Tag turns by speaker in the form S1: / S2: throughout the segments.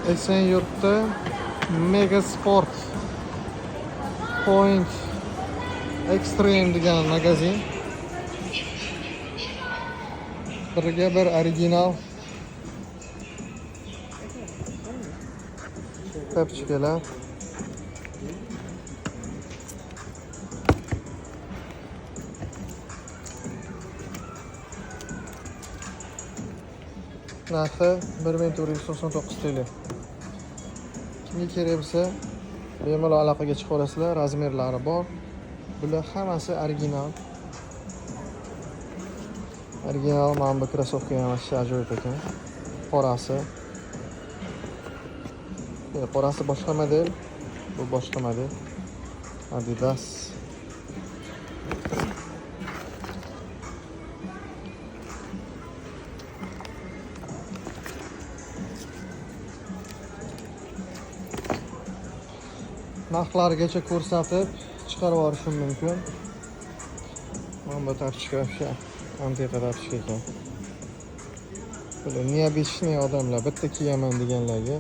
S1: Esenyurtda Mega Sport Point Extreme degan magazin. Birga bir original kapchikalar. Narxi 1499 TL. Kimga kerak bo'lsa, bemalol aloqaga chiqib olasizlar. Razmerlari bor. Bular hammasi original. Original mana bu krossovka ham ajoyib ekan. Qorasi. Qorasi boshqa model, bu boshqa model. Adidas. Narxlarigacha ko'rsatib chiqarib yuborishim mumkin. Mana bu tarchka o'sha antiqa tarchka ekan. Bular neobechniy odamlar bitta kiyaman deganlarga.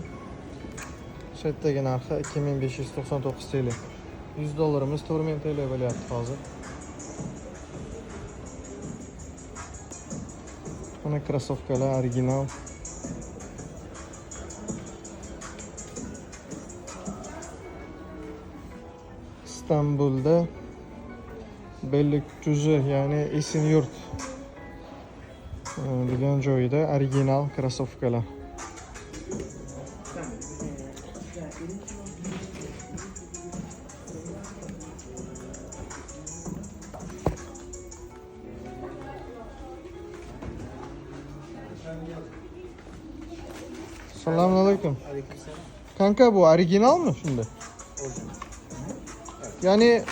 S1: Shu yerdagi narxi 2599 TL. $100 4000 TL bo'lyapti hozir. Mana krossovkalar original. İstanbul'da Beylikdüzü yani Esenyurt degan joyda original krossovkalar. Selamünaleyküm. Kanka bu original mı şimdi? Yani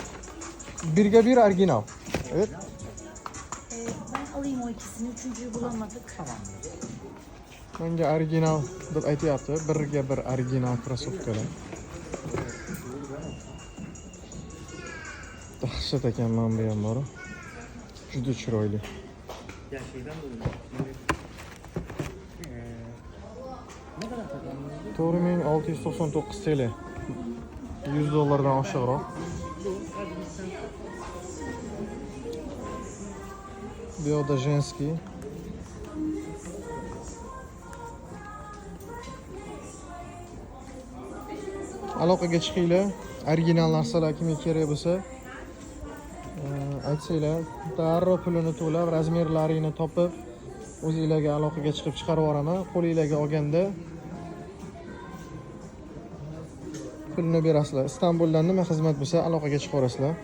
S1: birge bir original. Evet.
S2: Ben alayım o ikisini. Üçüncüyü bulamadık. Tamam.
S1: Bence original deb aytyapti. Birga bir original krossovkalar. Dahshat ekan mana bu ham bor. Juda chiroyli.
S3: Ya şeyden dolayı. Ne kadar takardınız?
S1: 4699 TL. $100'dan aşağıroq. Bu yoqda женский. Aloqaga chiqinglar. Original narsalar kimga kerak bo'lsa, aytsanglar, darrov pulini to'lab, razmerlarini topib, o'zingizlarga aloqaga chiqib chiqarib yuboraman. Qo'lingizga olganda pulni berasizlar. Istanbuldan nima xizmat bo'lsa, aloqaga chiqaverasizlar.